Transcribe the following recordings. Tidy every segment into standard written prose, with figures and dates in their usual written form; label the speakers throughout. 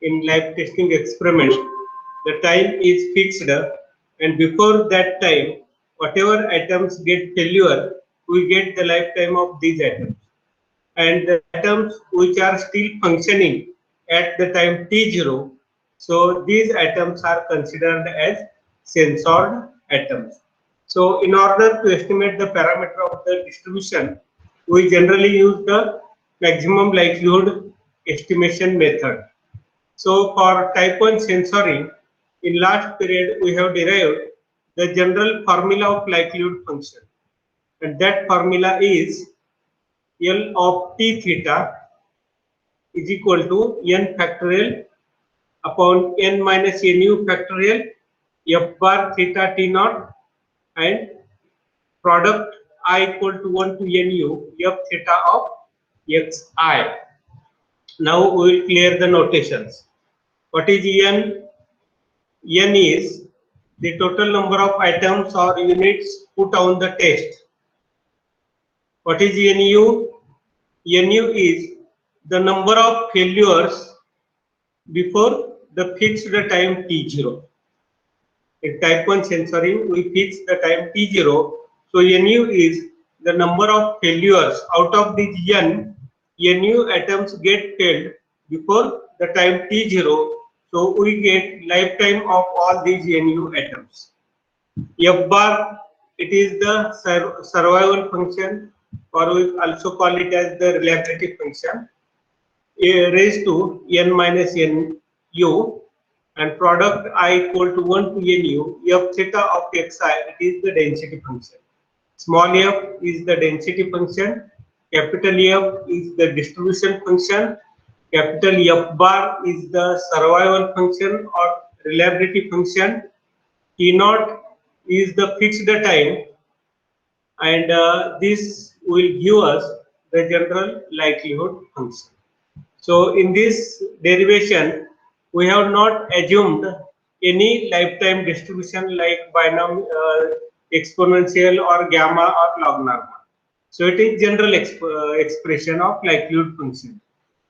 Speaker 1: in live testing experiment, the time is fixed, and before that time, whatever atoms get failure, we get the lifetime of these atoms. And the atoms which are still functioning at the time t0, so these atoms are considered as censored atoms. So in order to estimate the parameter of the distribution, we generally use the maximum likelihood estimation method. So for type 1 censoring, in last period we have derived the general formula of likelihood function, and that formula is L of T theta is equal to n factorial upon n minus nu factorial f bar theta t naught, and product I equal to 1 to nu f theta of xi. Now we will clear the notations. What is n? N is the total number of atoms or units put on the test. What is nu? Nu is the number of failures before the fixed time t0. In type 1 censoring, we fix the time t0. So nu is the number of failures. Out of these n, nu atoms get failed before the time t0. So we get lifetime of all these nu atoms. F bar, it is the survival function, or we also call it as the reliability function, raised to n minus nu, and product I equal to 1 to nu f theta of xi, it is the density function. Small f is the density function, capital F is the distribution function, capital F bar is the survival function or reliability function, T naught is the fixed time, and this will give us the general likelihood function. So in this derivation, we have not assumed any lifetime distribution like binomial, exponential or gamma or log normal. So it is general expression of likelihood function.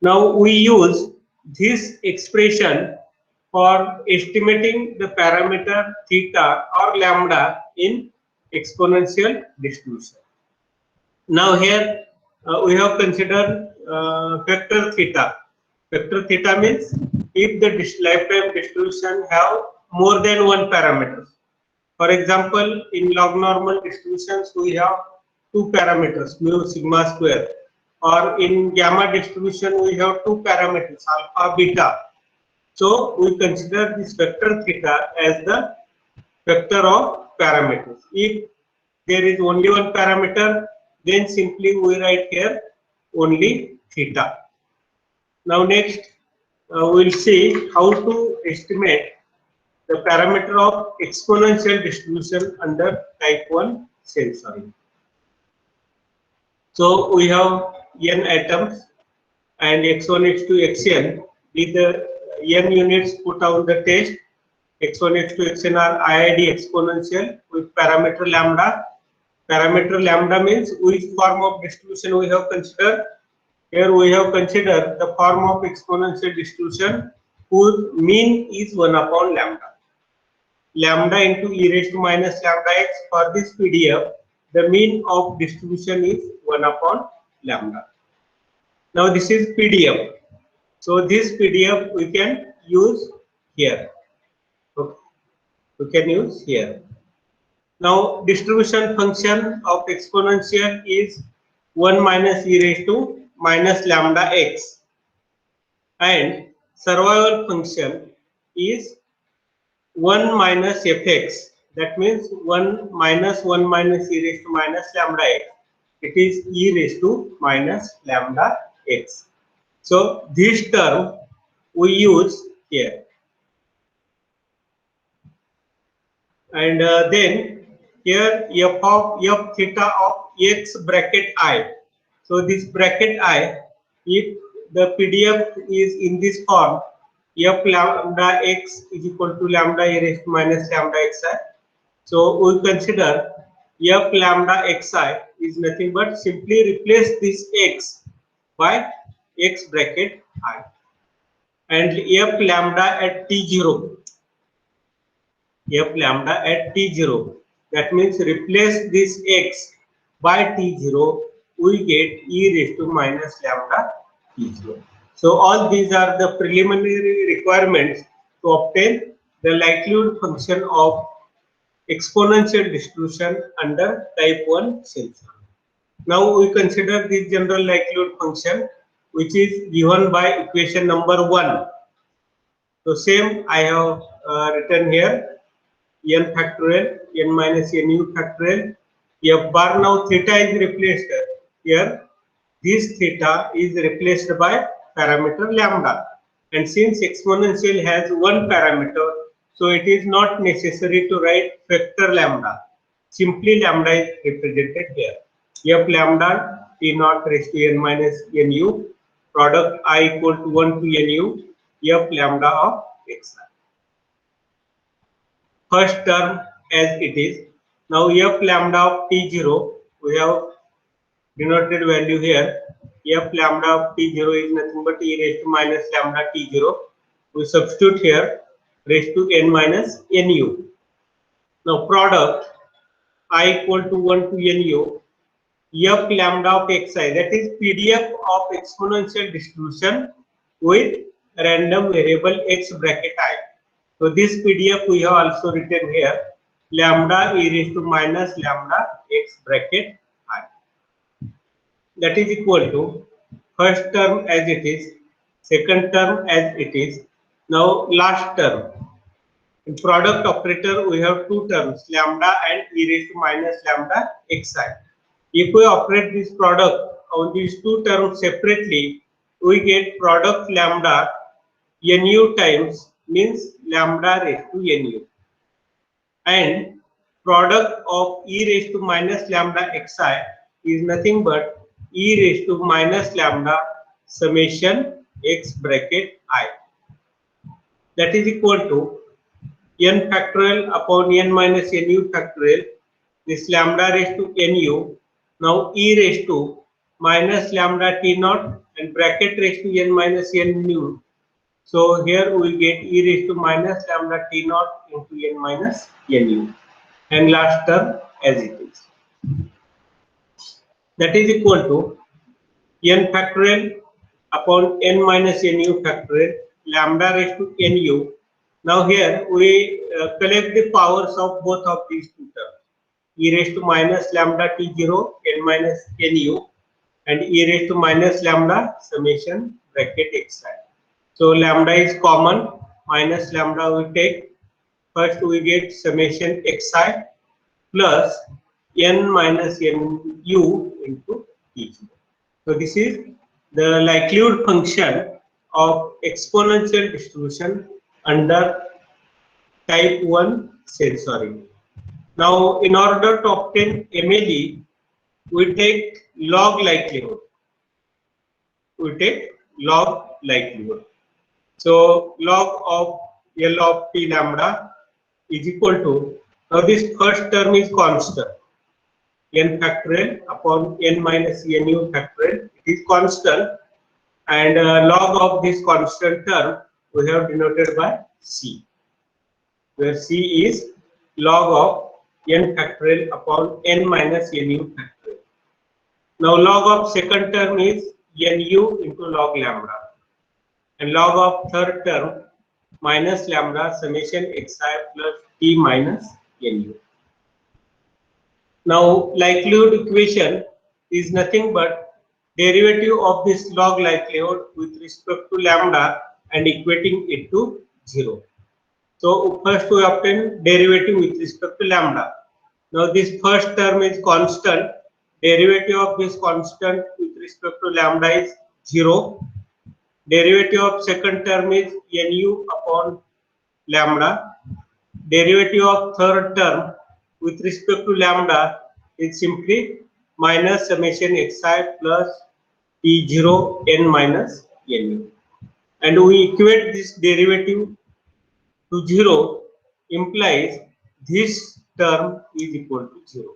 Speaker 1: Now we use this expression for estimating the parameter theta or lambda in exponential distribution. Now here we have considered vector theta. Vector theta means if the lifetime distribution have more than one parameter. For example, in log normal distributions we have two parameters, mu sigma square, or in gamma distribution we have two parameters, alpha beta. So we consider this vector theta as the vector of parameters. If there is only one parameter, then simply we write here only theta. Now next we will see how to estimate the parameter of exponential distribution under type 1 censoring. So we have n atoms and x1, x2, xn with the n units put on the test. x1, x2, xn are IID exponential with parameter lambda. Parameter lambda means which form of distribution we have considered. Here we have considered the form of exponential distribution whose mean is 1 upon lambda. Lambda into e raised to minus lambda x. For this PDF, the mean of distribution is 1 upon lambda. Now this is PDF. So this PDF we can use here. Okay. We can use here. Now distribution function of exponential is 1 minus e raised to minus lambda x, and survival function is 1 minus fx. That means 1 minus e raised to minus lambda x. It is e raised to minus lambda x. So this term we use here, and then here f theta of x bracket I. So this bracket I, if the PDF is in this form, f lambda x is equal to lambda e raised to minus lambda xi. So we consider f lambda xi is nothing but simply replace this x by x bracket I, and f lambda at t0. F lambda at t0. That means replace this x by t0, we get e raised to minus lambda t0. So all these are the preliminary requirements to obtain the likelihood function of exponential distribution under type 1 sensor. Now we consider this general likelihood function, which is given by equation number 1. So same I have written here, n factorial, n minus nu factorial. F bar, now theta is replaced here. This theta is replaced by parameter lambda. And since exponential has one parameter, so it is not necessary to write factor lambda. Simply lambda is represented here. F lambda t naught raised to n minus nu, product I equal to 1 to nu, f lambda of xi. First term as it is. Now f lambda of t0, we have denoted value here. F lambda of t0 is nothing but e raised to minus lambda t0. We substitute here raised to n minus nu. Now product I equal to 1 to nu, f lambda of xi, that is PDF of exponential distribution with random variable x bracket I. So this PDF we have also written here, lambda e raised to minus lambda x bracket I. That is equal to first term as it is, second term as it is. Now last term. In product operator we have two terms, lambda and e raised to minus lambda xi. If we operate this product on these two terms separately, we get product lambda nu times, means lambda raised to nu, and product of e raised to minus lambda xi is nothing but e raised to minus lambda summation x bracket I. That is equal to n factorial upon n minus nu factorial, this lambda raised to nu, now e raised to minus lambda t naught and bracket raised to n minus nu. So here we get e raised to minus lambda t naught into n minus nu, and last term as it is. That is equal to n factorial upon n minus nu factorial, lambda raised to nu. Now here we collect the powers of both of these two terms, e raised to minus lambda t0 n minus nu and e raised to minus lambda summation bracket xi. So lambda is common, minus lambda we take. First we get summation xi plus n minus nu into t0. So this is the likelihood function of exponential distribution under type 1 sensory. Now in order to obtain MLE, we take log likelihood. So log of L of t lambda is equal to, now this first term is constant, n factorial upon n minus nu factorial, it is constant, and log of this constant term we have denoted by c, where c is log of n factorial upon n minus nu factorial. Now log of second term is nu into log lambda, and log of third term minus lambda summation xi plus t minus nu. Now likelihood equation is nothing but derivative of this log likelihood with respect to lambda and equating it to 0. So first we obtain derivative with respect to lambda. Now this first term is constant, derivative of this constant with respect to lambda is 0. Derivative of second term is nu upon lambda. Derivative of third term with respect to lambda is simply minus summation xi plus t0 n minus nu, and we equate this derivative to 0, implies this term is equal to 0.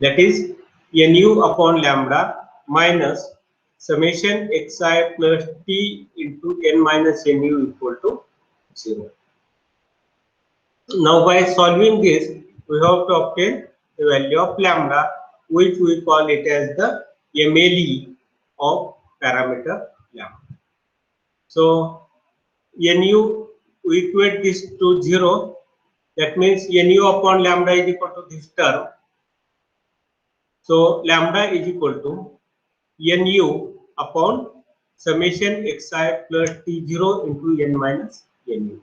Speaker 1: That is nu upon lambda minus summation xi plus t into n minus nu equal to 0. Now by solving this, we have to obtain the value of lambda, which we call it as the MLE of parameter lambda. So nu, we equate this to 0. That means nu upon lambda is equal to this term. So lambda is equal to nu upon summation xi plus t0 into n minus nu.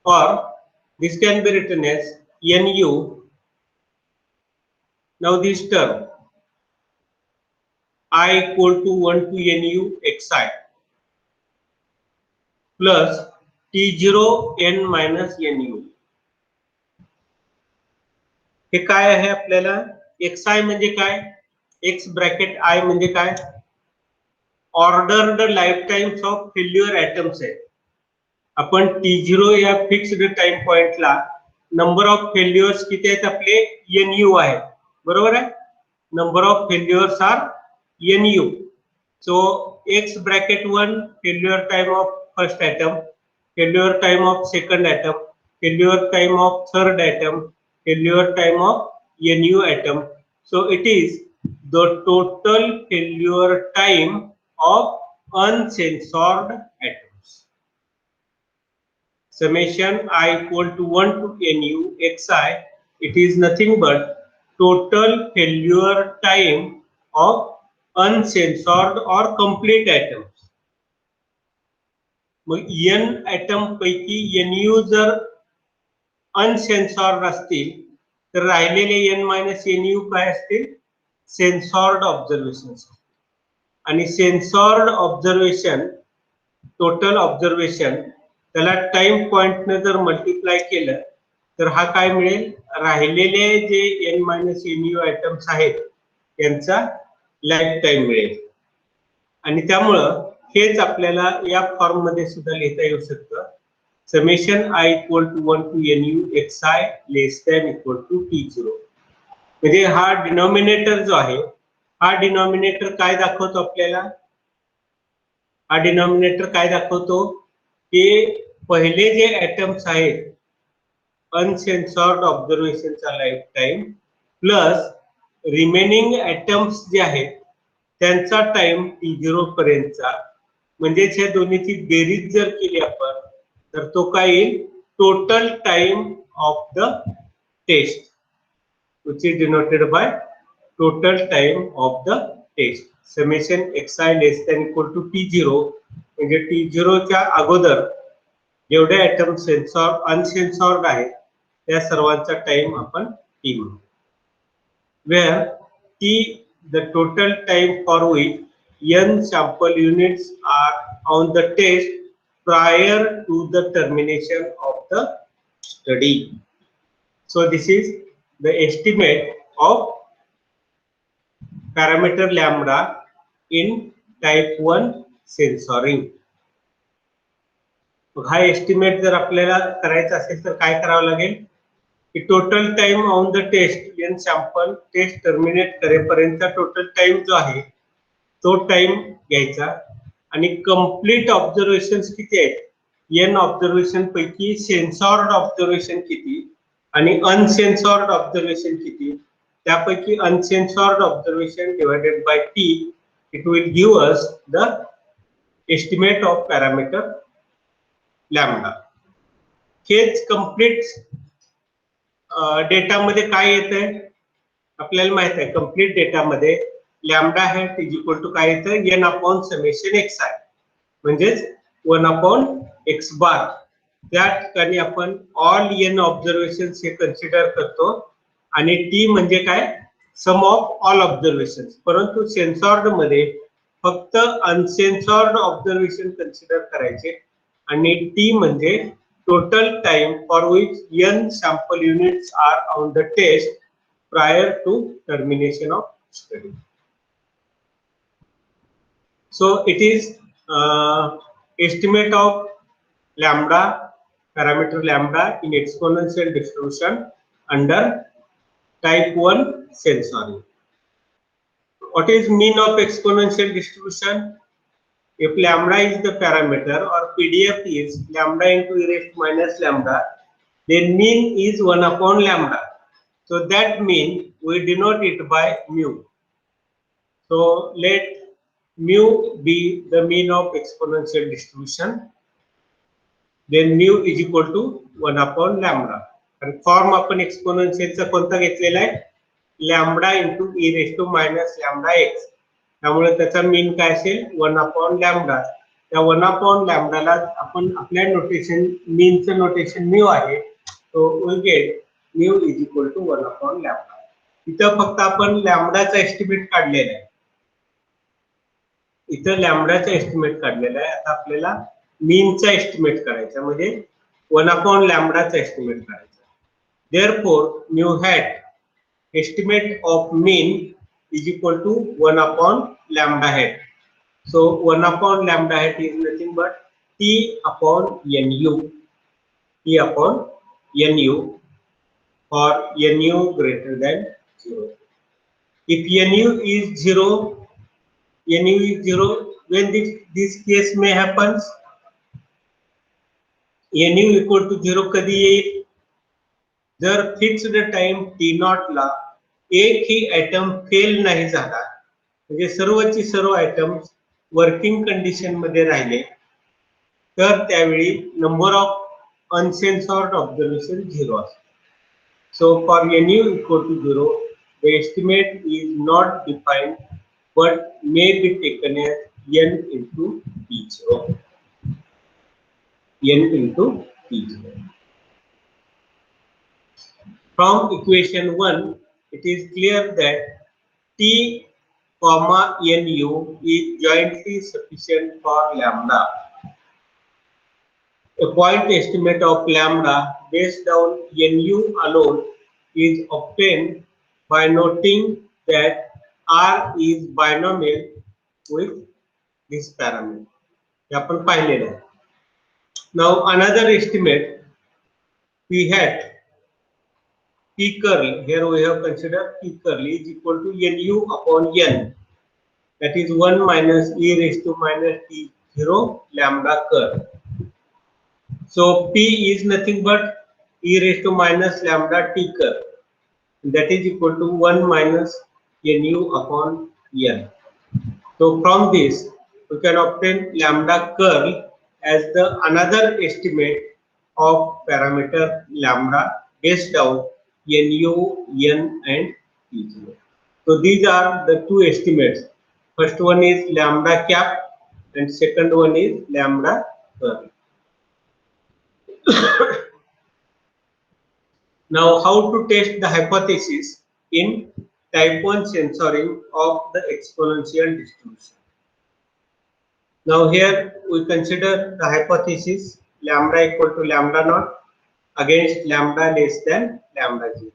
Speaker 1: Or this can be written as nu. Now this term I equal to 1 to nu xi plus t0 n minus nu. हे काय आहे आपल्याला xi म्हणजे काय, x bracket I म्हणजे काय, ordered life times of failure atoms आहे. आपण t0 या फिक्स्ड टाइम पॉइंटला नंबर ऑफ फेल्युअर्स किती आहेत आपले nu आहेत, बरोबर आहे. Number of failures are nu. So x bracket 1 failure time of first atom, failure time of second atom, failure time of third atom, failure time of nu atom. So it is the total failure time of uncensored atoms. Summation I equal to 1 to nu xi, it is nothing but total failure time of uncensored or complete atoms. मग n atom पैकी nu जर अनसेन्सॉर्ड असतील तर राहिलेले n minus nu काय असतील, सेन्सॉर्ड observation. आणि सेन्सॉर्ड observation, total observation, त्याला टाइम पॉइंटने जर मल्टिप्लाय केलं तर हा काय मिळेल, राहिलेले जे n मायनस nu ॲटम्स आहेत त्यांचा लाईफ टाइम मिळेल. आणि त्यामुळं हेच आपल्याला या फॉर्म मध्ये सुद्धा लिहिता येऊ शकतं. Summation I equal to 1 to nu xi less than equal to t0. म्हणजे हा डिनॉमिनेटर जो आहे, हा डिनॉमिनेटर काय दाखवतो आपल्याला, हा डिनॉमिनेटर काय दाखवतो की पहिले जे ॲटम्स आहेत अनसेन्सॉर्ड ऑब्झर्वेशनचा life time plus remaining atoms जे आहेत त्यांचा टाइम t0 पर्यंतचा, म्हणजेच ह्या दोन्हीची बेरीज जर केली आपण तर तो काय येईल, total time of the test, which is denoted by total time of the test. Summation xi less than equal to t0, म्हणजे t0 च्या अगोदर जेवढे ॲटम अनसेन्सॉर्ड आहेत त्या सर्वांचा टाइम आपण t म्हणू. Where t the total time for which n sample units are on the test prior to the termination of the study. So this is the estimate of parameter lambda in type 1 sensoring. हा estimate जर आपल्याला करायचा असेल तर काय करावं लागेल की total time on the test, n sample test terminate करेपर्यंत टोटल टाइम जो आहे तो टाइम घ्यायचा आणि कंप्लीट ऑब्झर्वेशन किती आहेत, एन ऑब्झर्वेशन पैकी सेन्सॉर्ड ऑब्झर्वेशन किती आणि अनसेन्सॉर्ड ऑब्झर्वेशन किती, त्यापैकी uncensored observation divided by T, it will give us the estimate of parameter lambda. हेच कंप्लीट डेटा मध्ये काय येतंय आपल्याला माहित आहे, कंप्लीट डेटा मध्ये लॅम्बडा हे इज इक्वल टू काय येतं, एन अपॉन समेशन एक्स आहे, म्हणजेच 1 अपॉन एक्स बार. त्या ठिकाणी आपण ऑल एन ऑब्झर्वेशन हे कन्सिडर करतो आणि टी म्हणजे काय, सम ऑफ ऑल ऑब्झर्वेशन. परंतु सेन्सॉर्ड मध्ये फक्त अनसेन्सॉर्ड ऑब्झर्वेशन कन्सिडर करायचे आणि टी म्हणजे total time for which n sample units are on the test prior to termination of study. So it is estimate of lambda, parameter lambda in exponential distribution under type 1 sensoring. What is mean of exponential distribution? If lambda is the parameter or PDF is lambda into e raised to minus lambda, then mean is 1 upon lambda. So that mean we denote it by mu. So let mu be the mean of exponential distribution. Then mu is equal to 1 upon lambda. And form आपण एक्सपोनेन्शियलचा कोणता घेतलेला आहे? Lambda into e raise to minus lambda x. त्यामुळे त्याचा mean काय असेल? 1 upon lambda. त्या 1 upon लॅम्बडाला आपण आपल्या नोटेशन मीनचं नोटेशन म्यू आहे. तो we get mu is equal to 1 upon lambda. इथं फक्त आपण लॅम्बडाचा एस्टिमेट काढलेला आहे. इथं लॅम्बडाचा एस्टिमेट काढलेला आहे. आता आपल्याला मीनचा एस्टिमेट करायचा म्हणजे 1 अपॉन लॅम्बडाचा एस्टिमेट करायचा. Therefore, mu hat estimate of mean is equal to 1 upon lambda hat. So 1 upon lambda hat is nothing but T upon nu. T upon nu or nu greater than 0. If nu is 0, when this case may happens, nu equal to 0 कधी येईल? जर fixed time T not ला एक ही item fail नाही झाला, म्हणजे सर्वची सर्व item working condition मध्ये राहिले, तर त्यावेळी नंबर ऑफ अनसेन्सॉर्ड ऑब्झर्वेशन 0 असतो. So for nu equal to 0, the estimate is not defined but may be taken as n into p0. n into p0. From equation 1, it is clear that T, nu is jointly sufficient for lambda. A point estimate of lambda based on nu alone is obtained by noting that R is binomial with this parameter. हे आपण पाहिलेलं आहे. Now another estimate P hat P curl, here we have considered P curl is equal to nu upon n, that is 1 minus e raised to minus t0 lambda curl. So P is nothing but e raised to minus lambda t curl, that is equal to 1 minus nu upon n. So from this we can obtain lambda curl as the another estimate of parameter lambda based on nu, n and p0. So these are the two estimates. First one is lambda cap and second one is lambda curl. Now how to test the hypothesis in type 1 censoring of the exponential distribution. Now here we consider the hypothesis lambda equal to lambda naught against lambda less than lambda 0.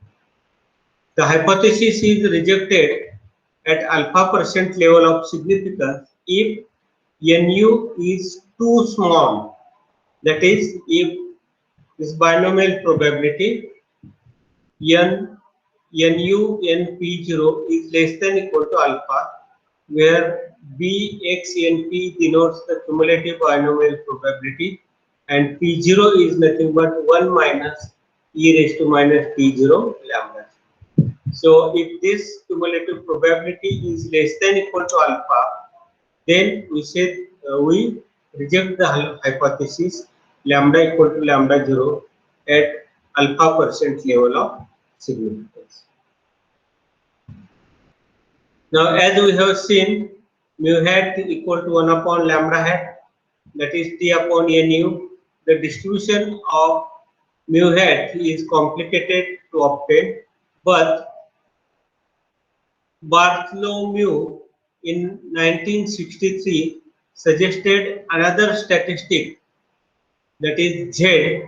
Speaker 1: The hypothesis is rejected at alpha % level of significance if nu is too small. That is, if this binomial probability nu np0 is less than equal to alpha, where bxnp denotes the cumulative binomial probability and p0 is nothing but 1 minus e raised to minus t0 lambda. So if this cumulative probability is less than equal to alpha, then we say we reject the hypothesis lambda equal to lambda 0 at alpha % level of significance. Now as we have seen, mu hat equal to 1 upon lambda hat, that is T upon nu. The distribution of mu hat is complicated to obtain, but Bartholomew in 1963 suggested another statistic, that is Z,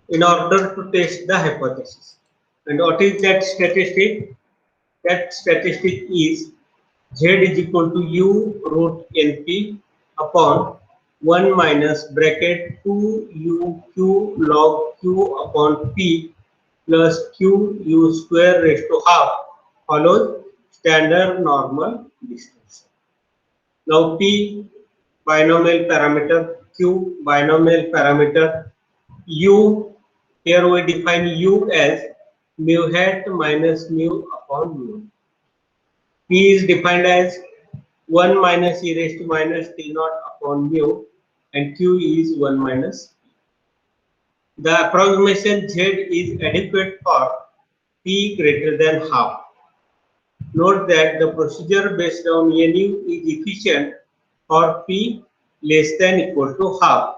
Speaker 1: in order to test the hypothesis. And what is that statistic? That statistic is Z is equal to u root np upon 1 minus bracket 2 u q log q upon p plus q u square raised to half follows standard normal distribution. Now p binomial parameter, q binomial parameter, u, here we define u as mu hat minus mu upon mu. P is defined as 1 minus e raised to minus t naught upon mu, and q is 1 minus p. The approximation z is adequate for p greater than half. Note that the procedure based on nu is efficient for p less than equal to half.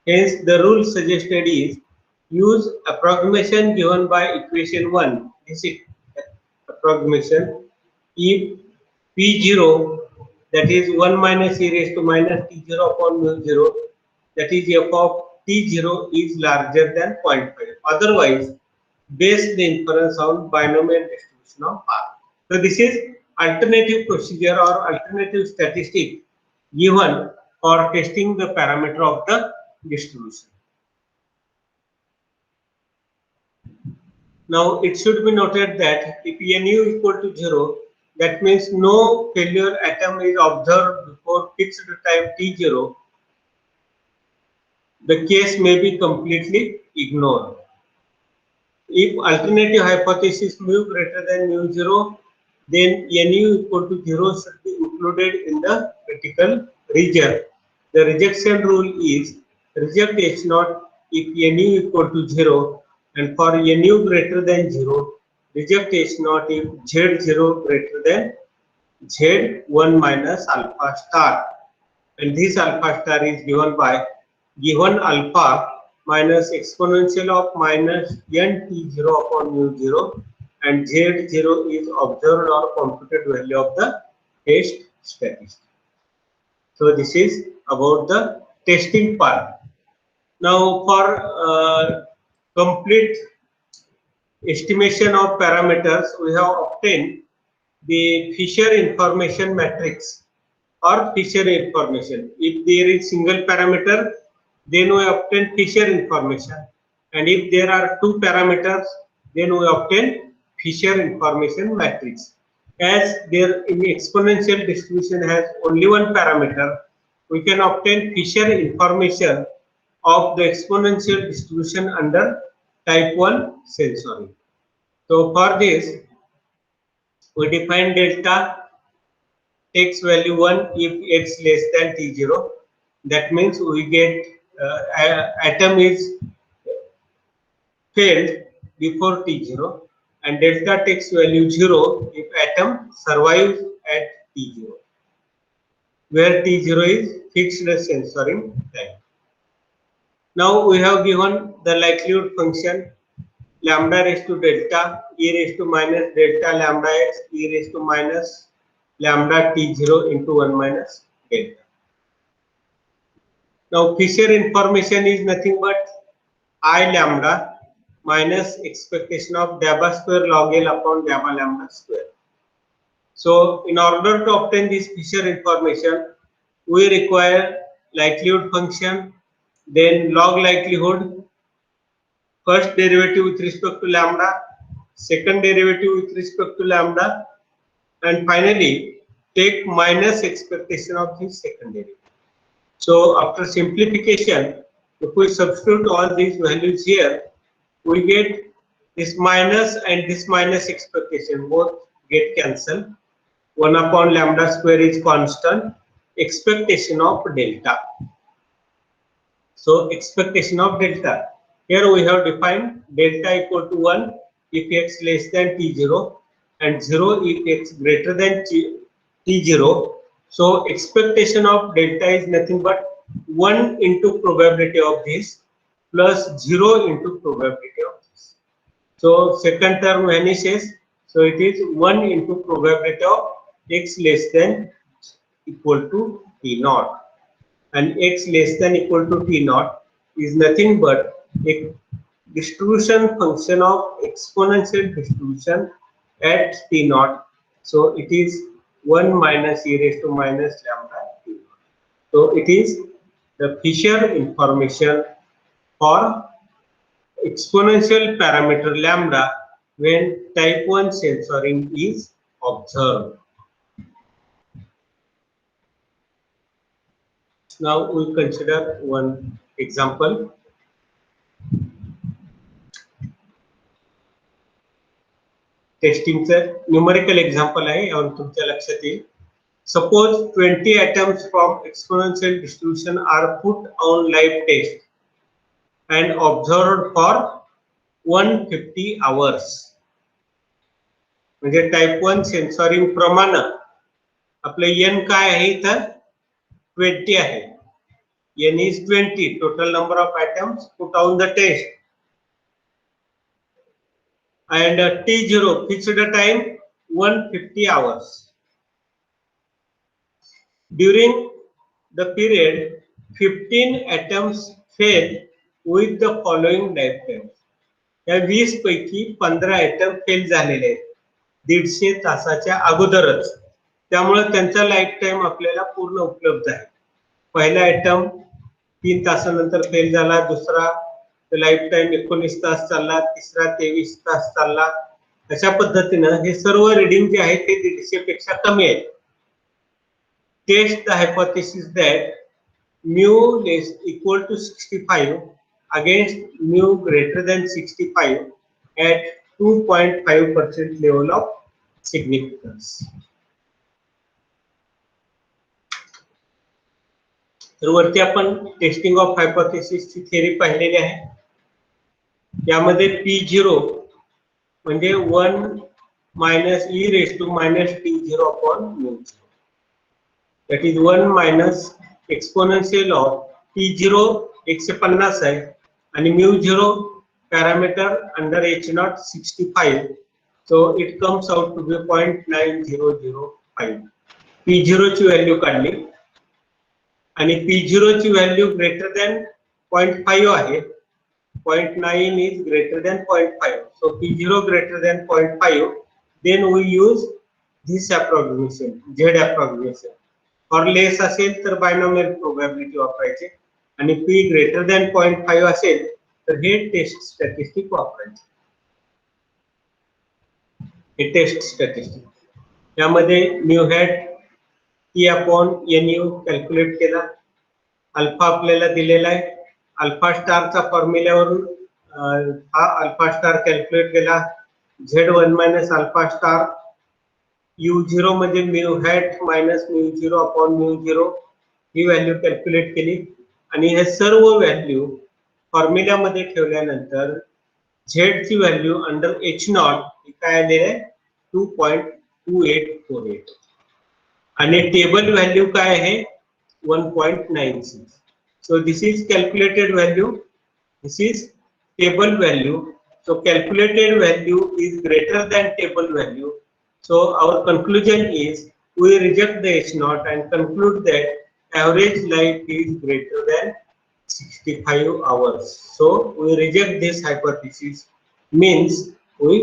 Speaker 1: Hence, the rule suggested is use approximation given by equation 1. This is approximation. If p0, that is 1 minus e raised to minus t0 upon mu 0, that is f of t0 is larger than 0.5. Otherwise, base the inference on binomial distribution of R. So this is alternative procedure or alternative statistic given for testing the parameter of the distribution. Now it should be noted that if nu equal to 0, that means no failure atom is observed before fixed time t0, the case may be completely ignored. If alternative hypothesis mu greater than mu 0, then nu equal to 0 should be included in the critical region. The rejection rule is reject H0 if nu equal to 0, and for nu greater than 0, reject H0 if Z0 greater than Z1 minus alpha star. And this alpha star is given by given alpha minus exponential of minus n t0 upon mu 0, and Z0 is observed or computed value of the test statistic. So this is about the testing part. Now for complete estimation of parameters, we have obtained the Fisher information matrix or Fisher information. If there is single parameter, then we obtain Fisher information, and if there are two parameters, then we obtain Fisher information matrix. As there in exponential distribution has only one parameter, we can obtain Fisher information of the exponential distribution under type 1 sensory. So for this, we define delta x value 1 if x less than t0. That means we get atom is failed before t0, and delta takes value 0 if atom survives at t0, where t0 is fixed sensoring time. Now we have given the likelihood function lambda raised to delta e raised to minus delta lambda x e raised to minus lambda t0 into 1 minus delta. Now Fisher information is nothing but I lambda minus expectation of gamma square log L upon gamma lambda square. So in order to obtain this Fisher information, we require likelihood function, then log likelihood, first derivative with respect to lambda, second derivative with respect to lambda, and finally take minus expectation of the second derivative. So after simplification, if we substitute all these values here, we get this minus and this minus expectation both get cancelled. 1 upon lambda square is constant, expectation of delta. So expectation of delta, here we have defined delta equal to 1 if x less than t0 and 0 if x greater than t0. So expectation of delta is nothing but 1 into probability of this plus 0 into probability of this. So second term vanishes, so it is 1 into probability of x less than equal to t naught, and x less than equal to t naught is nothing but a distribution function of exponential distribution at t naught. So it is 1 minus e raised to minus lambda t naught. So it is the Fisher information for exponential parameter lambda when type 1 censoring is observed. Now we consider one example. टेस्टिंगचं numerical example आहे, यावर तुमच्या लक्षात येईल. Suppose 20 atoms from exponential distribution are put on live test and observed for 150 hours. म्हणजे type 1 सेन्सॉरिंग प्रमाणे आपलं n काय आहे इथं 20 आहे. n is 20, total number of atoms put on the test. And T0 fixed time 150 hours. During the period, 15 atoms fail with the following lifetime. या 20 पैकी 15 atom fail झालेले आहेत 150 तासाच्या अगोदरच. त्यामुळे त्यांचा लाईफ टाइम आपल्याला पूर्ण उपलब्ध आहे. पहिला ॲटम 3 तासानंतर फेल झाला, दुसरा लाईफ टाइम 19 तास चालला, तिसरा 23 तास चालला. अशा पद्धतीनं हे सर्व रीडिंग जे आहे ते 150 पेक्षा कमी आहे. Test the hypothesis that mu less equal to 65 against mu greater than 65 at 2.5% level of significance. तर वरती आपण टेस्टिंग ऑफ हायपोथेसिस ची थिअरी पाहिलेली आहे. यामध्ये P0 म्हणजे 1 minus e raised to minus T0 upon mu. That is 1 minus exponential of T0 150 आहे आणि μ0 parameter under H0 65, so it comes out to be 0.9005. P0 ची व्हॅल्यू काढली आणि P0 ची व्हॅल्यू ग्रेटर दॅन 0.5 आहे. 0.9 is greater than 0.5, so P0 greater than 0.5, then we use this approximation, Z approximation. और less असेल तर बायनॉमियल प्रोबॅबिलिटी वापरायचे आणि P ग्रेटर दॅन 0.5 असेल तर हे टेस्ट स्टॅटिस्टिक वापरायचे. हे टेस्ट स्टॅटिस्टिक यामध्ये mu hat T upon NU calculate केला. अल्फा आपल्याला दिलेला आहे. अल्फा स्टारचा फॉर्म्युल्यावरून हा अल्फा स्टार कॅल्क्युलेट केला. Z1 minus alpha star U0 म्हणजे म्यू हॅट मायनस म्यू0 अपॉन म्यू0 ही व्हॅल्यू कॅल्क्युलेट केली आणि हे सर्व व्हॅल्यू फॉर्म्युल्यामध्ये ठेवल्यानंतर Z ची व्हॅल्यू अंडर H0 ही काय आलेली आहे 2.2848 आणि टेबल व्हॅल्यू काय आहे 1.96. So this is calculated value, this is table value. So calculated value is greater than table value. So our conclusion is we reject the H0 and conclude that average life is greater than 65 hours. So we reject this hypothesis, means we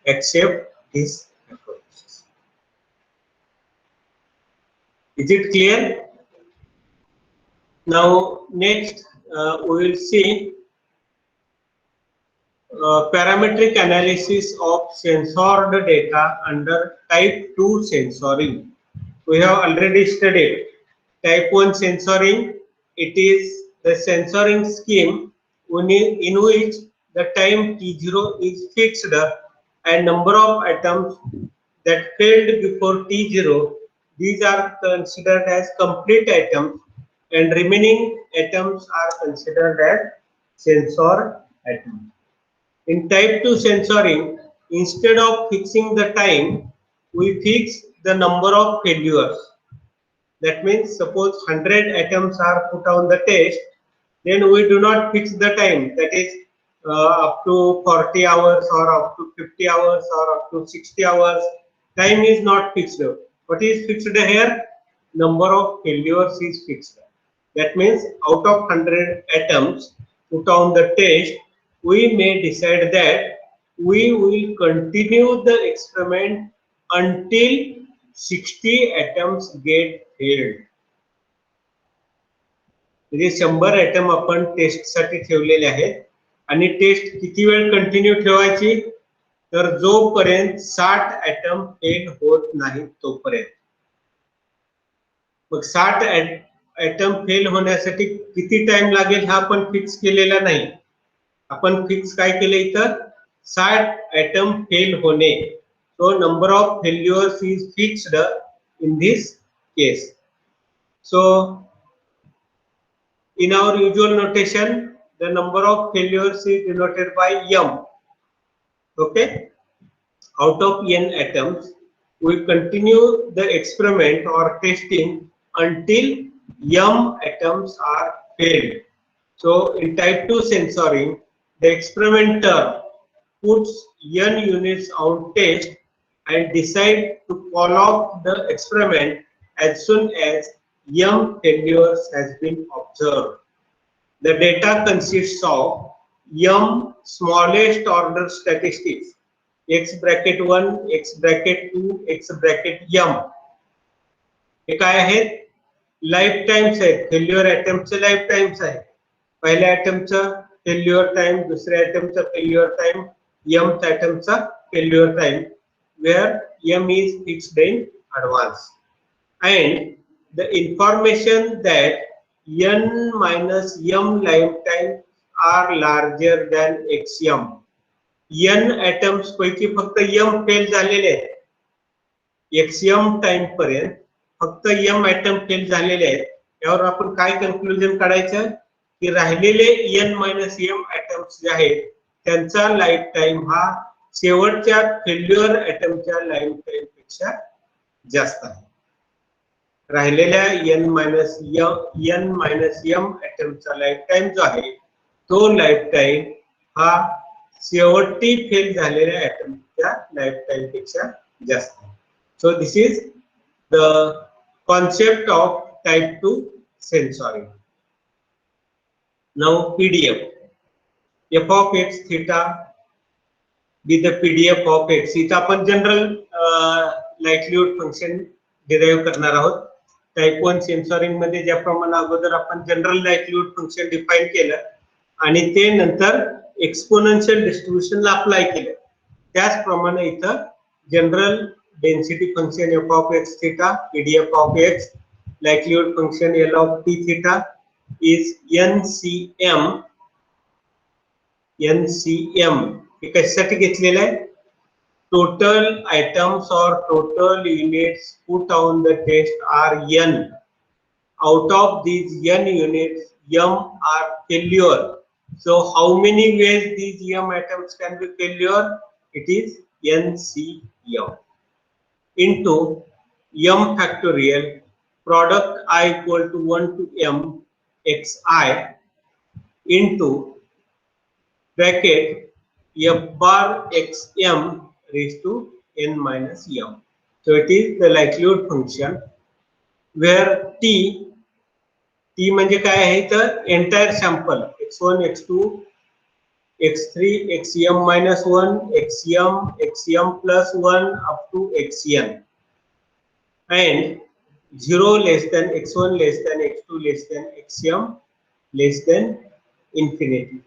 Speaker 1: accept this hypothesis. Is it clear? Now next we will see parametric analysis of censored data under type 2 censoring. We have already studied type 1 censoring. It is the censoring scheme in which the time T0 is fixed and number of atoms that failed before T0, these are considered as complete atoms and remaining atoms are considered as censored atoms. In type 2 censoring, instead of fixing the time, we fix the number of failures. That means suppose 100 atoms are put on the test, then we do not fix the time, that is up to 40 hours or up to 50 hours or up to 60 hours. Time is not fixed. What is fixed here? Number of failures is fixed. That means out of 100 atoms put on the test, we may decide that we will continue the experiment until 60 atoms get failed. म्हणजे 100 atom आपण test साठी ठेवलेले आहेत आणि test किती वेळ continue ठेवायची, तर जोपर्यंत 60 ऍटम फेल होत नाही तोपर्यंत. मग 60 ऍटम फेल होण्यासाठी किती टाइम लागेल हा आपण फिक्स केलेला नाही. आपण फिक्स काय केलं इथं, 60 ऍटम फेल होणे. So number of failures is fixed in this case. So in our usual notation, the number of failures is denoted by m. Okay, out of n atoms, we continue the experiment or testing until m atoms are failed. So in type 2 sensoring, the experimenter puts n units on test and decide to call off the experiment as soon as m failures has been observed. The data consists of m smallest order statistics, x bracket 1, x bracket 2, x bracket m. हे काय आहेत, life times आहेत, failure अटेम्प्टचे life times आहेत. पहिल्या अटेम्प्टचा failure time, दुसऱ्या अटेम्प्टचा फेल्युअर टाइम, m अटेम्प्टचा failure time, where m is fixed in advance, and the information that n minus m lifetime are larger than xm. n atoms पैकी फक्त m फेल झालेले आहेत, xm टाइम पर्यंत फक्त m atom fail झालेले आहेत. यावर आपण काय कन्क्लुजन काढायचं की राहिलेले n मायनस m ॲटम्स जे आहेत त्यांचा लाईफ टाइम हा शेवटच्या फेल्युअर ॲटमच्या लाईफ टाइम पेक्षा जास्त आहे. राहिलेल्या n मायनस m ॲटमचा लाईफ टाइम जो आहे तो लाईफ टाइम हा शेवटी फेल झालेल्या ॲटमच्या लाईफ टाइम पेक्षा जास्त आहे. So this is the concept of type 2 sensory. Now PDF, f of x theta be the PDF of x. इथं आपण जनरल लाईकलीहुड फंक्शन डिराइव्ह करणार आहोत. टाइप 1 सेन्सॉरिंग मध्ये ज्याप्रमाणे अगोदर आपण जनरल लाईकलीहुड फंक्शन डिफाइन केलं आणि ते नंतर एक्सपोनेन्शियल डिस्ट्रीब्युशनला अप्लाय केलं, त्याचप्रमाणे इथं general density function f of x theta, PDF of x, likelihood function L of t theta is NCM. हे कशासाठी घेतलेलं आहे, total items or total units put on the test are n. Out of these n units, m are failure. So how many ways these m atoms can be failure? It is NCM into m factorial product I equal to 1 to m xi into bracket f bar xm raised to n minus m. So it is the likelihood function where t म्हणजे काय आहे तर entire sample x1 x2 x3 xm minus 1 xm plus 1 up to xn, and 0 less than x1 less than x2 less than xm less than infinity.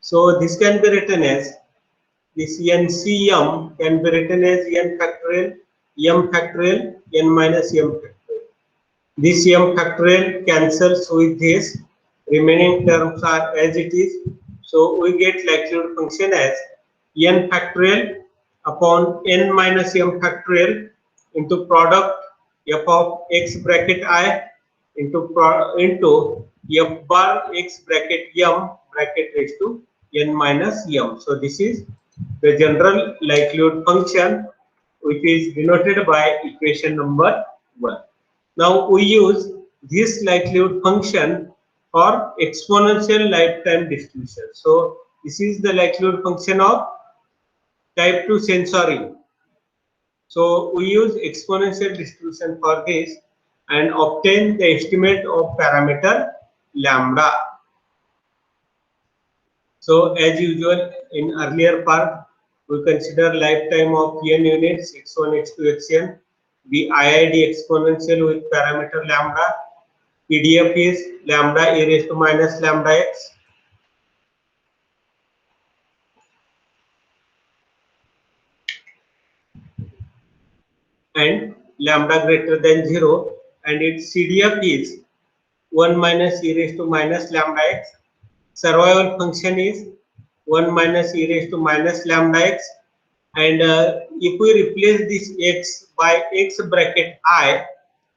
Speaker 1: So this can be written as, this NCM can be written as n factorial n minus m factorial. This m factorial cancels with this, remaining terms are as it is. So we get likelihood function as n factorial upon n minus m factorial into product f of x bracket I into f bar x bracket m bracket raised to n minus m. So this is the general likelihood function which is denoted by equation number 1. Now we use this likelihood function for exponential lifetime distribution. So this is the likelihood function of type 2 sensory. So we use exponential distribution for this and obtain the estimate of parameter lambda. So as usual in earlier part, we consider lifetime of n units x1 x2 xn be IID exponential with parameter lambda. PDF is lambda e raised to minus lambda x. and lambda greater than 0, and its CDF is 1 minus e raised to minus lambda x. Survival function is 1 minus e raised to minus lambda x, and if we replace this x by x bracket I,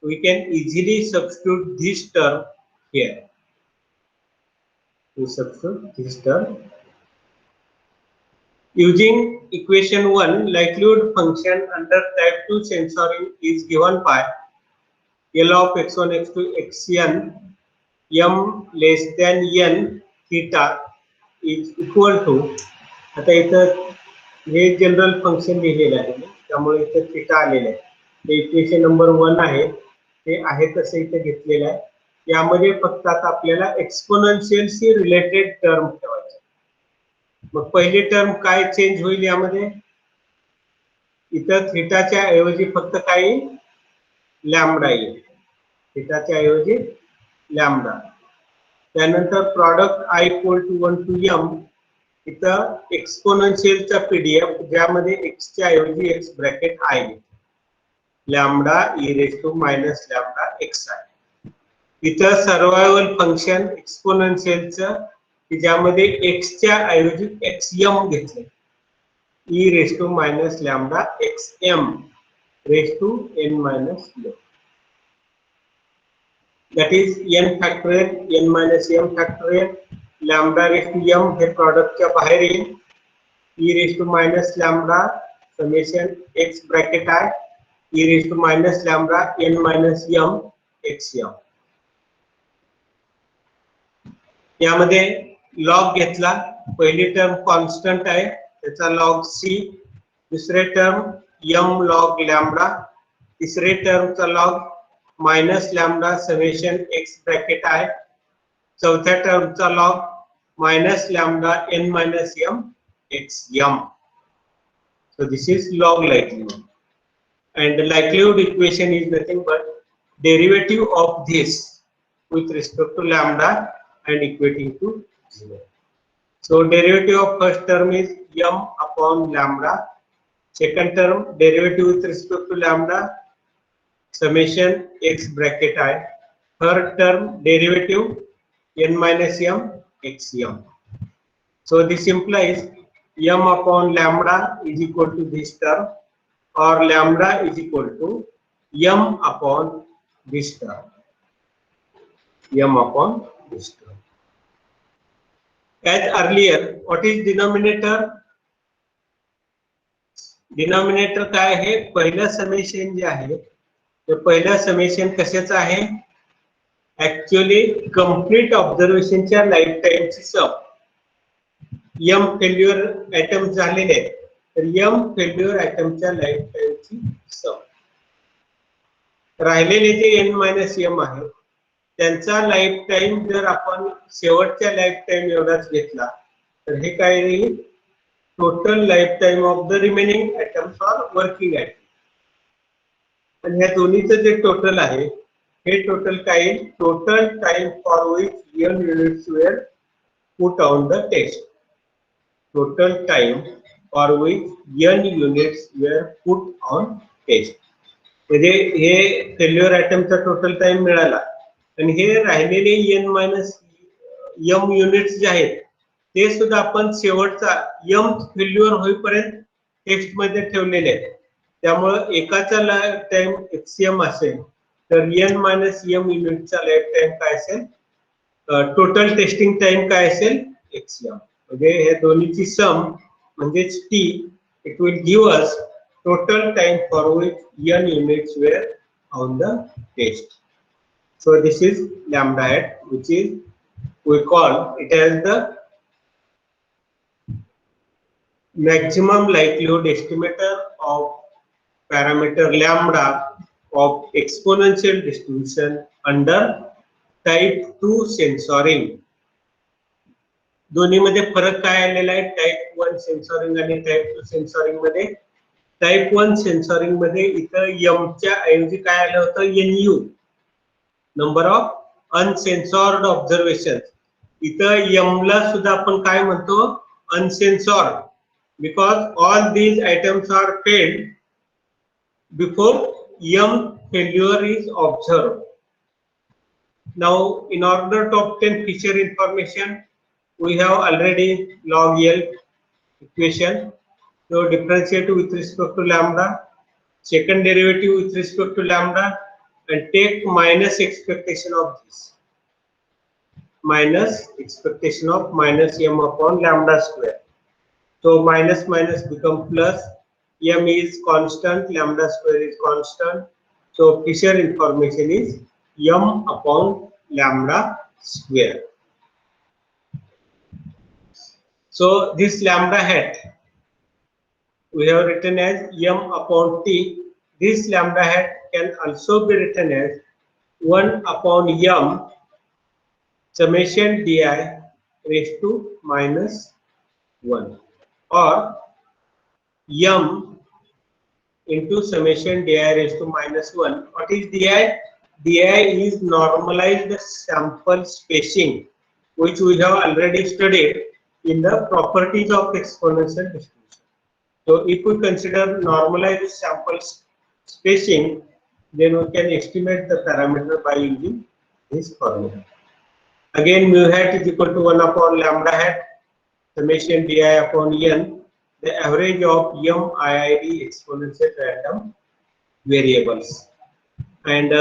Speaker 1: we can easily substitute this term here. We substitute this term. Using equation 1, likelihood function under type 2 censoring is given by L of x1, x2, xn, m less than n theta is equal to, आता इथं हे general function लिहिलेलं आहे, त्यामुळे इथं theta आलेलं आहे. ते equation number 1 आहे, ते आहे तसं इथं घेतलेलं आहे. यामध्ये फक्त आता आपल्याला एक्सपोनेन्शियलशी रिलेटेड टर्म ठेवायचे. मग पहिली टर्म काय चेंज होईल यामध्ये, इथं थीटाच्या ऐवजी फक्त काय लॅम्बडा येईल, थीटाच्या ऐवजी लॅम्बडा. त्यानंतर product I equal to 1 to m, इथं एक्सपोनेन्शियलचा पीडीएफ ज्यामध्ये x च्या ऐवजी x bracket I lambda e raise to minus lambda x आहे. इथं सर्वायवल फंक्शन एक्सपोनेन्शियलचं की ज्यामध्ये x च्या ऐवजी xm घेतले, e raise to minus lambda xm raise to n minus m. That is n factorial, n minus m factorial, lambda raised to m हे प्रॉडक्टच्या बाहेर येईल, e raised to minus lambda summation x bracket I e raised to minus lambda n minus m xm. यामध्ये log घेतला, पहिली term constant आहे त्याचा log c, दुसरे term m log lambda, तिसरे टर्मचा log minus lambda summation x bracket I, चौथ्या टर्मचा log minus lambda n minus m xm. So this is log likelihood, and the likelihood equation is nothing but derivative of this with respect to lambda and equating to 0. So derivative of first term is m upon lambda, second term derivative with respect to lambda summation x bracket I, third term derivative n minus m xm. So this implies m upon lambda is equal to this term, or lambda is equal to m upon this term, m upon this term. As earlier, what is denominator? Denominator काय आहे, पहिला summation j आहे ते पहिला summation कशाचा आहे, actually complete ऑब्झर्वेशनच्या life टाइमची सम. m failure atom झालेले आहेत, तर m फेल्युअर ऍटमच्या लाईफ टाइमची सम. राहिलेले जे n मायनस m आहे त्यांचा लाईफ टाइम जर आपण शेवटच्या लाईफ टाइम एवढाच घेतला तर हे काय येईल, total life time of the remaining atoms or working atom. आणि ह्या दोन्हीचं जे टोटल आहे हे टोटल काय येईल, total time for which n units were put on the test. Total time for which n units were put on test. म्हणजे हे failure ऍटमचा total time मिळाला, आणि हे राहिलेले n मायनस m युनिट्स जे आहेत ते सुद्धा आपण शेवटचा m फेल्युअर होईपर्यंत टेस्ट मध्ये ठेवलेले आहेत. त्यामुळे एकाचा लाईफ टाइम xm असेल तर n मायनस m युनिटचा लाईफ टाइम काय असेल, टोटल टेस्टिंग टाइम काय असेल xm. म्हणजे हे दोन्हीची सम म्हणजेच t, it will give us total time for which n units were on the test. So this is lambda hat, which is we call it as the maximum likelihood estimator of parameter lambda of exponential distribution under type 2 censoring. दोन्ही मध्ये फरक काय आलेला आहे, type 1 सेन्सॉरिंग आणि type 2 सेन्सॉरिंग मध्ये. Type 1 सेन्सॉरिंग मध्ये इथं m च्या ऐवजी काय आलं होतं, nu number of uncensored observation. इथं m ला सुद्धा आपण काय म्हणतो, uncensored, because all these items are failed before M failure is observed. Now, in order to obtain feature information, we have already log L equation. So, differentiate with respect to lambda, second derivative with respect to lambda, and take minus expectation of this. Minus expectation of minus M upon lambda square. So, minus minus become plus. M is constant, lambda square is constant. So, Fisher information is M upon lambda square. So, this lambda hat we have written as M upon T. This lambda hat can also be written as 1 upon M summation di raised to minus 1, or M into summation di raised to minus 1. What is di? Di is normalized sample spacing, which we have already studied in the properties of exponential distribution. So, if we consider normalized sample spacing, then we can estimate the parameter by using this formula. Again, mu hat is equal to 1 upon lambda hat summation di upon n, the average of m IID exponential random variables, and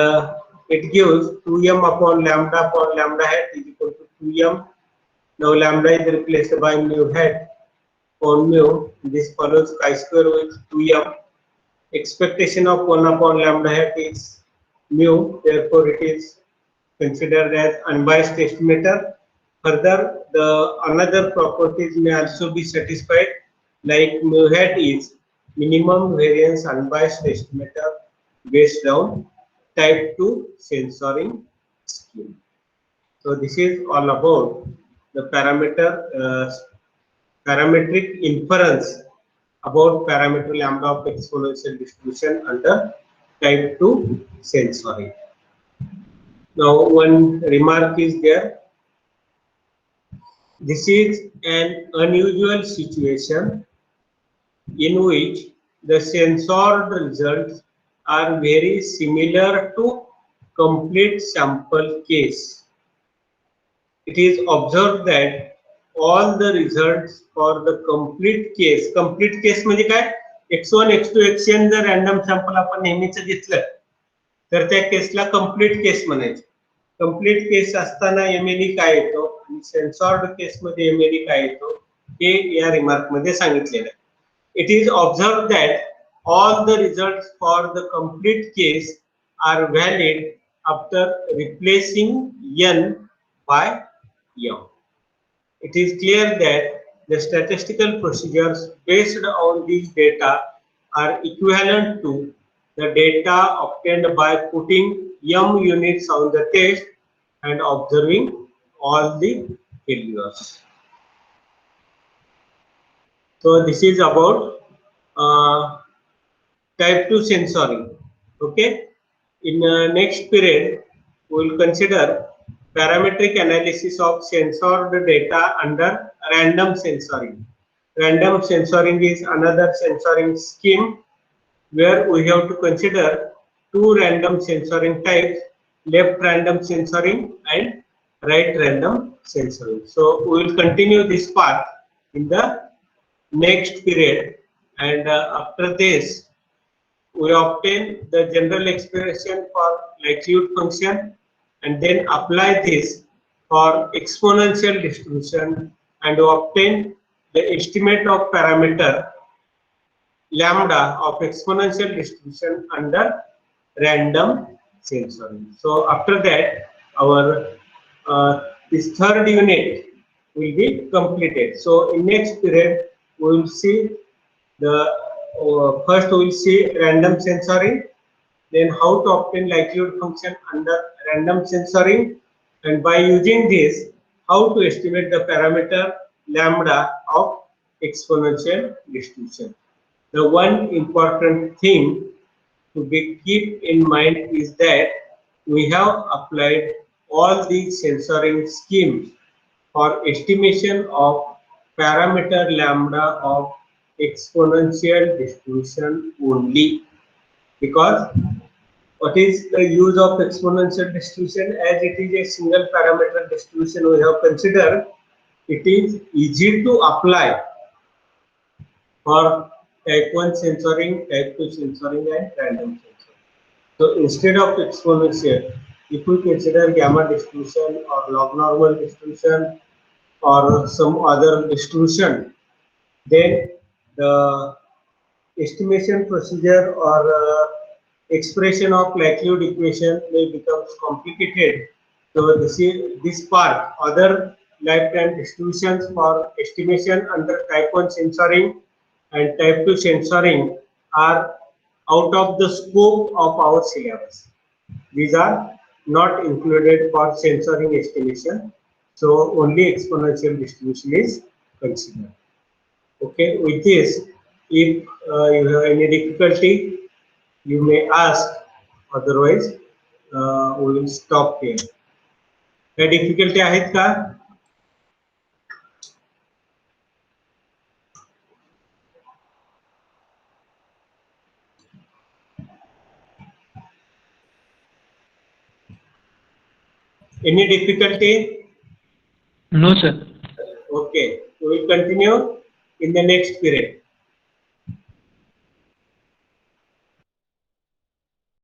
Speaker 1: it gives 2m upon lambda hat is equal to 2m. Now lambda is replaced by mu hat upon mu. This follows chi-square with 2m. Expectation of 1 upon lambda hat is mu, therefore it is considered as unbiased estimator. Further, the another properties may also be satisfied, like mu hat is minimum variance unbiased estimator based on type 2 censoring scheme. So this is all about the parametric inference about parameter lambda of exponential distribution under type 2 censoring. Now, one remark is there. This is an unusual situation in which the censored results are very similar to complete sample case. It is observed that all the results for the complete case म्हणजे काय, x1 x2 xn जर random sample आपण नेहमीच घेतलं तर त्या Kesla complete case म्हणायचं. Complete case असताना एमएलई काय येतो आणि सेन्सॉर्ड केस मध्ये एमएलई काय येतो हे या रिमार्क मध्ये सांगितलेलं आहे. It is observed that all the results for the complete case are valid after replacing n by m. It is clear that the statistical procedures based on these data are equivalent to the data obtained by putting m units on the test and observing all the failures. So this is about type 2 censoring. Okay. In next period, we will consider parametric analysis of censored data under random censoring. Random censoring is another censoring scheme where we have to consider two random censoring types, left random censoring and right random censoring. So we will continue this part in the next period, and after this we obtain the general expression for likelihood function and then apply this for exponential distribution and obtain the estimate of parameter lambda of exponential distribution under random censoring. So after that, our this third unit will be completed. So in next period, we will see the first we will see random censoring, then how to obtain likelihood function under random censoring, and by using this, how to estimate the parameter lambda of exponential distribution. The one important thing to be keep in mind is that we have applied all these censoring schemes for estimation of parameter lambda of exponential distribution only. because what is the use of exponential distribution? As it is a single parameter distribution we have considered, it is easy to apply for type 1 censoring, type 2 censoring and random censoring. So instead of exponential, if we consider gamma distribution or log normal distribution or some other distribution, then the estimation procedure or expression of likelihood equation may become complicated. So this part, other lifetime distributions for estimation under type 1 censoring and type 2 censoring are out of the scope of our syllabus. These are not included for censoring estimation. So only exponential distribution is considered. Okay, with this, if you have any difficulty, you may ask. Otherwise, we will stop here. काय difficulty आहेत का? Any difficulty?
Speaker 2: No, sir.
Speaker 1: Okay, we will continue in the next period.